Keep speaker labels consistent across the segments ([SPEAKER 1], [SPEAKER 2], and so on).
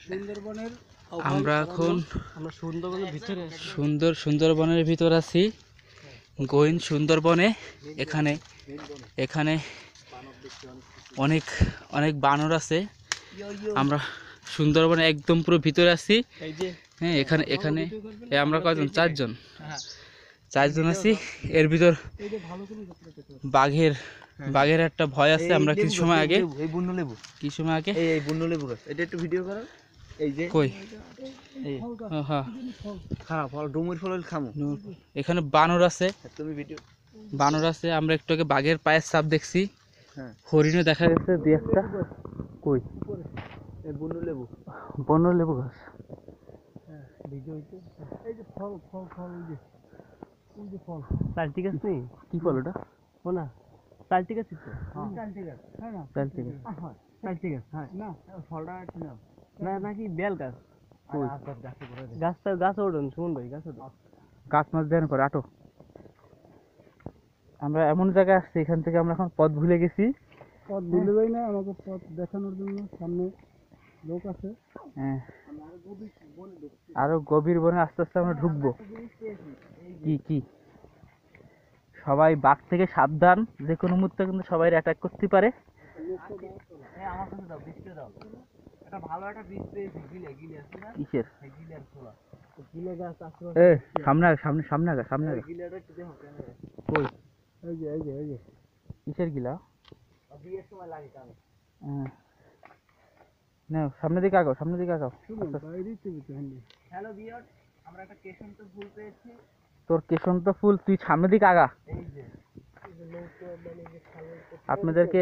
[SPEAKER 1] সুন্দরবনের
[SPEAKER 2] আমরা এখন
[SPEAKER 1] আমরা সুন্দরবনের ভিতরে
[SPEAKER 2] সুন্দরবনের ভিতর আছি, গহীন সুন্দরবনে। এখানে এখানে অনেক অনেক বানর আছে। আমরা সুন্দরবনে একদম পুরো ভিতরে আছি। হ্যাঁ, এখানে এখানে আমরা কয়জন? চারজন আছি। এর ভিতর বাঘের বাঘের একটা ভয় আছে। আমরা কিছু সময় আগে
[SPEAKER 1] এই বুনো লেবু গাছ, এটা একটু ভিডিও করো। এই যে
[SPEAKER 2] কই
[SPEAKER 1] খারাপ ফল, ডুমুর ফল খামু।
[SPEAKER 2] এখানে বানর আছে,
[SPEAKER 1] তুমি ভিডিও
[SPEAKER 2] বানর আছে। আমরা একটু আগে বাঘের পায়ের ছাপ দেখছি।
[SPEAKER 1] হ্যাঁ,
[SPEAKER 2] হরিণও দেখা গেছে দুই একটা। কই?
[SPEAKER 1] এই বুনো লেবু,
[SPEAKER 2] বন্য লেবু গাছ।
[SPEAKER 1] হ্যাঁ ভিডিও হইছে। এই যে ফল ফল ফল, ওই যে ফল চালতি গাছ নেই?
[SPEAKER 2] কি ফল ওটা?
[SPEAKER 1] ও না, চালতি গাছ তো। চালতি গাছ, হ্যাঁ না
[SPEAKER 2] চালতি গাছ।
[SPEAKER 1] হ্যাঁ চালতি গাছ, হ্যাঁ না ফলটা একটু নাও না, নাকি বেল গাছ? গাছটা গাছ ওঠেন শুনুন ভাই, গাছ ওঠেন।
[SPEAKER 2] গাছ মাছ দেন করে আটো। আমরা এমন জায়গায় আসছি, এখান থেকে আমরা এখন পথ ভুলে গেছি।
[SPEAKER 1] পথ ভুলে যাই না, আমাকে পথ দেখানোর জন্য সামনে লোক আছে।
[SPEAKER 2] হ্যাঁ, আরো গভীর বনে আস্তে আস্তে আমরা ঢুকবো। কি কি সবাই বাঘ থেকে সাবধান, যে কোনো মুহূর্তে কিন্তু সবাই অ্যাটাক করতে পারে। কিসের? এ সামনে আগে, সামনে সামনে আগে, সামনে আগে। কই?
[SPEAKER 1] এই যে
[SPEAKER 2] কিসের গিলা?
[SPEAKER 1] বিয়ের সময় লাগে কানে।
[SPEAKER 2] না, সামনের দিকে আগাও, সামনের দিকে আগাও।
[SPEAKER 1] হ্যালো ভিউয়ার্স, আমরা একটা কেশন্ত ফুল পেয়েছি।
[SPEAKER 2] তোর কেশন্ত ফুল, তুই সামনের দিকে আগা।
[SPEAKER 1] এই যে
[SPEAKER 2] আপনাদেরকে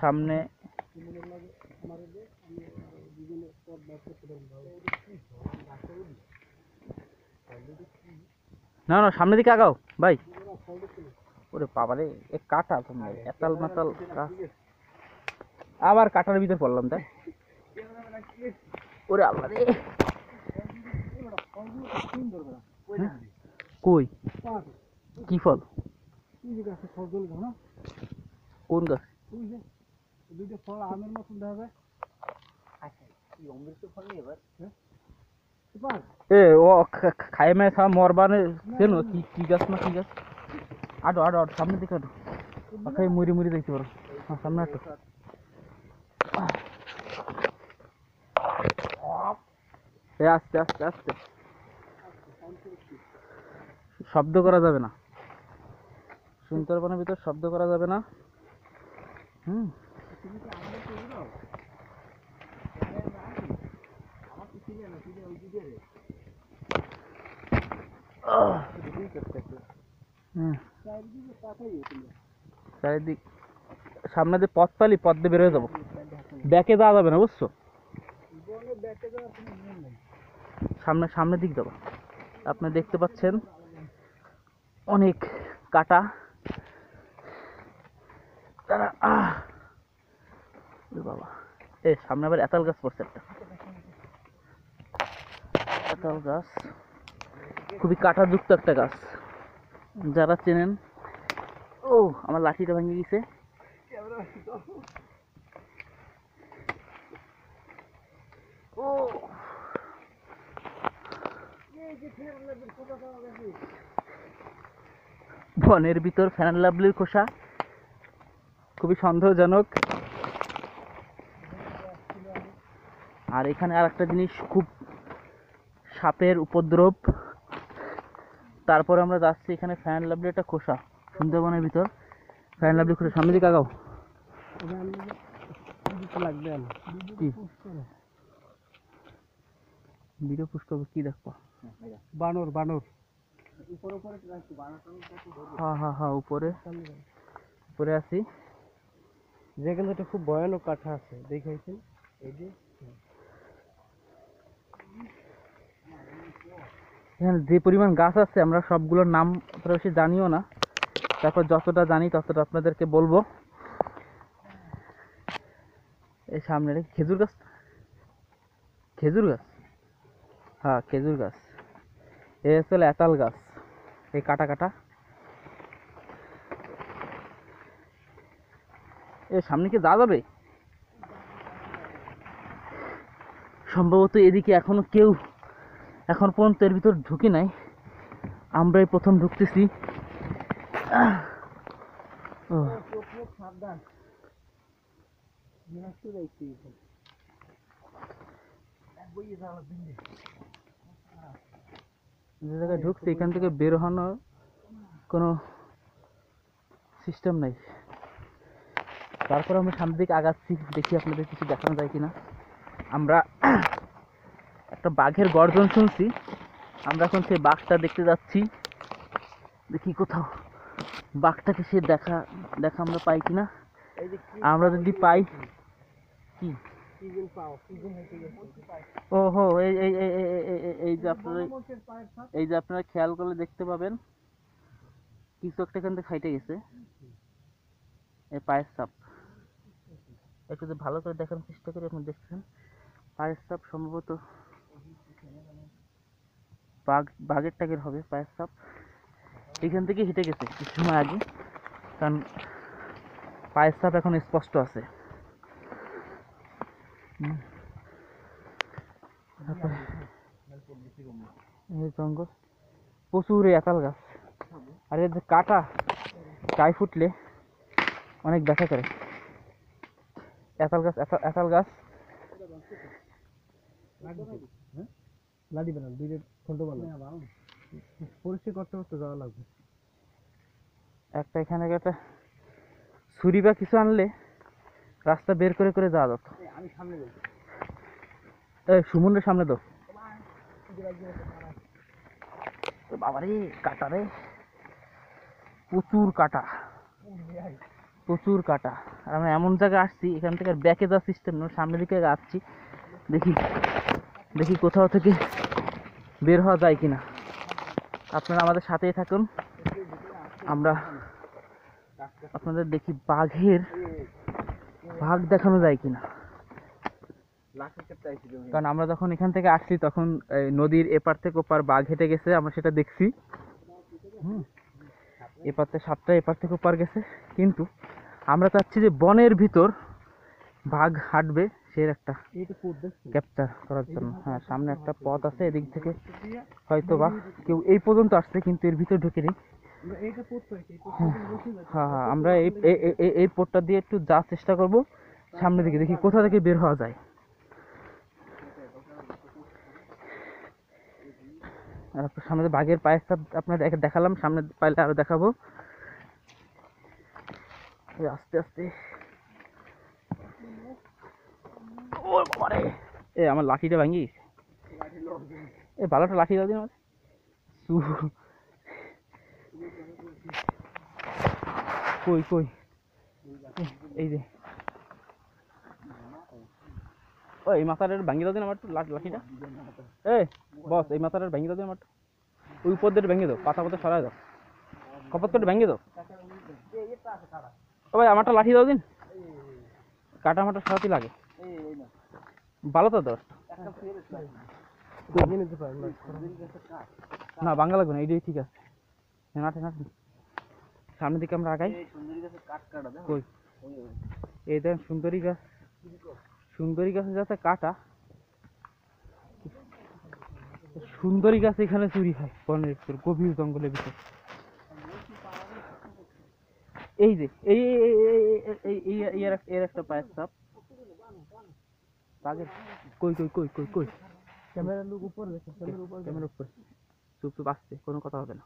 [SPEAKER 2] সামনে না না, সামনের দিকে আগাও ভাই। ওরে বাবারে, এ কাটা তোমরা, এতাল মাতাল গাছ। আবার কাটার ভিতর পড়লাম তাই। ওরে আল্লাহ রে। কই? কি ফল? কোন গাছ?
[SPEAKER 1] দুইটা ফল আমের মতন দেখা যায়।
[SPEAKER 2] এ ও খাই মে খাওয়া মরবানে কেন? কি কি গাছ না কি গাছ? আডো আডো আডো, সামনের দিকে আডো। খাই মুড়ি মুড়ি দেখতে পারো। হ্যাঁ, সামনে আটো। এ আস্তে আস্তে আস্তে, শব্দ করা যাবে না। সুন্দরবনের ভিতর শব্দ করা যাবে না। হুম, চারিদিক সামনে দিয়ে পথ পালি, পথ দিয়ে বেরোয় যাবো। ব্যাকে যাওয়া যাবে না, বুঝছো? সামনে সামনের দিক যাবো। আপনি দেখতে পাচ্ছেন অনেক কাটা। বাবা, এ সামনে আবার এতাল গাছ পড়ছে একটা। এতাল গাছ খুবই কাঁটাযুক্ত একটা গাছ, যারা চেনেন। ও, আমার লাঠিটা ভেঙে গেছে। ও, বনের ভিতর ফেয়ার লাভলির খোসা, খুবই সন্দেহজনক। আর এখানে আর একটা জিনিস, খুব সাপের উপদ্রব। তারপর আমরা যাচ্ছি, এখানে ফ্যান লাভলি একটা খোসা, সুন্দরবনের ভিতর ফ্যান লাভলি খোসা। সামনে দিকে আগাও। কি ভিডিও পোস্ট করবো? কি দেখবো?
[SPEAKER 1] বানর বানর
[SPEAKER 2] হ্যাঁ হ্যাঁ হ্যাঁ, উপরে উপরে আছি।
[SPEAKER 1] যেখানে একটা খুব ভয়ানক কাঠা আছে, দেখাইছেন? এই যে
[SPEAKER 2] এখানে যে পরিমাণ গাছ আছে, আমরা সবগুলোর নাম অতটা বেশি জানিও না। তারপর যতটা জানি ততটা আপনাদেরকে বলবো। এই সামনে খেজুর গাছ, খেজুর গাছ, হ্যাঁ খেজুর গাছ। এ হচ্ছে এতাল গাছ, এই কাটা কাটা। এর সামনে কি যাওয়া যাবে? সম্ভবত এদিকে এখনো কেউ এখন পর্যন্ত এর ভিতর ঢুকে নাই, আমরাই প্রথম ঢুকতেছি। ও
[SPEAKER 1] সাবধান,
[SPEAKER 2] যে জায়গায় ঢুকছে এখান থেকে বের হওয়ার কোনো সিস্টেম নাই। তারপর আমরা সামনের দিকে আগাচ্ছি, দেখি আপনাদের কিছু দেখানো যায় কিনা। আমরা একটা বাঘের গর্জন শুনছি, আমরা এখন সেই বাঘটা দেখতে যাচ্ছি। দেখি কোথাও বাঘটাকে সে দেখা আমরা পাই কিনা। আমরা যদি পাই কি ওহো এই এই এই এই এই- এই- এই যে আপনারা এই যে আপনারা খেয়াল করলে দেখতে পাবেন কিছু একটা এখান থেকে খাইটে গেছে, এই পায়ের ছাপ। একটু যদি ভালো করে দেখার চেষ্টা করি, আপনি দেখছেন পায়ের ছাপ, সম্ভবত বাঘের টাগের হবে পায়ের ছাপ। এখান থেকে হেঁটে গেছে কিছু সময় আগে, কারণ পায়ের ছাপ এখন স্পষ্ট আছে। তারপরে এই জঙ্গল, প্রচুর এতাল গাছ, আর এর যে কাটা গায়ে ফুটলে অনেক ব্যথা করে। এতাল গাছ
[SPEAKER 1] লাগবে না, দুইটা ছোট ভালো পরিষ্কার করতে করতে যাওয়া লাগবে।
[SPEAKER 2] একটা এখানে একটা ছুরি বা কিছু আনলে রাস্তা বের করে করে যাওয়া যেত।
[SPEAKER 1] আমি সামনে বলছি,
[SPEAKER 2] এই সুমনের সামনে দাও। বাবারে কাটা রে, প্রচুর কাটা প্রচুর কাটা। আর আমরা এমন জায়গায় আসছি, এখান থেকে ব্যাকে যাওয়ার সিস্টেম নয়, সামনের দিকে আসছি। দেখি দেখি কোথাও থেকে বের হওয়া যায় কিনা। আপনারা আমাদের সাথেই থাকুন, আমরা আপনাদের দেখি বাঘ দেখানো যায় কিনা। কারণ আমরা যখন এখান থেকে আসছি তখন নদীর এপার থেকে ওপার বাঘ হেঁটে গেছে, আমরা সেটা দেখছি। এপার থেকে সাতটা, এপার থেকে ওপার গেছে, কিন্তু আমরা চাচ্ছি যে বনের ভিতর বাঘ হাঁটবে সে একটা ক্যাপচার করার জন্য। হ্যাঁ, সামনে একটা পথ আছে, এদিক থেকে হয়তো বা কেউ এই পর্যন্ত আসছে কিন্তু এর ভিতর ঢুকেনি। হ্যাঁ হ্যাঁ, আমরা এই পথটা দিয়ে একটু যাওয়ার চেষ্টা করব সামনের দিকে, দেখি কোথা থেকে বের হওয়া যায়। আর সামনে বাঘের পায়ের ছাপ আপনাদের দেখালাম, সামনে পাইলে আরো দেখাবো। আস্তে আস্তে, ও বাবারে, এ আমার লাঠিটা ভাঙি গেছে। এ ভালোটা লাঠি দাও দিন আমার। কই কই, এই যে ও এই মাথাটা ভাঙি দাও দিন আমার লাঠিটা। এ বস, এই মাথাটা ভেঙে দাও দিন আমার। ওই উপর দিয়ে ভেঙে দাও, পাতা পাতা সরাই দাও, কপাত করে ভেঙে দাও। ও ভাই, আমারটা লাঠি দাও দিন, কাটা মাটা সরাতে লাগে ভালো তো দোস্ত। না বাংলা লাগবে না, এইটাই ঠিক আছে। সামনের দিকে আমরা আগাই। কই এই দেখেন সুন্দরী গাছে যাতে কাটা, সুন্দরী গাছ এখানে চুরি হয় বনের ভিতর, গভীর জঙ্গলের ভিতর। এই যে এর একটা পায়ের ছাপ বাঘের। কই কই কই কই কই,
[SPEAKER 1] ক্যামেরার লোক উপর,
[SPEAKER 2] ক্যামেরার উপর। চুপ চুপ আসছে, কোনো কথা হবে না।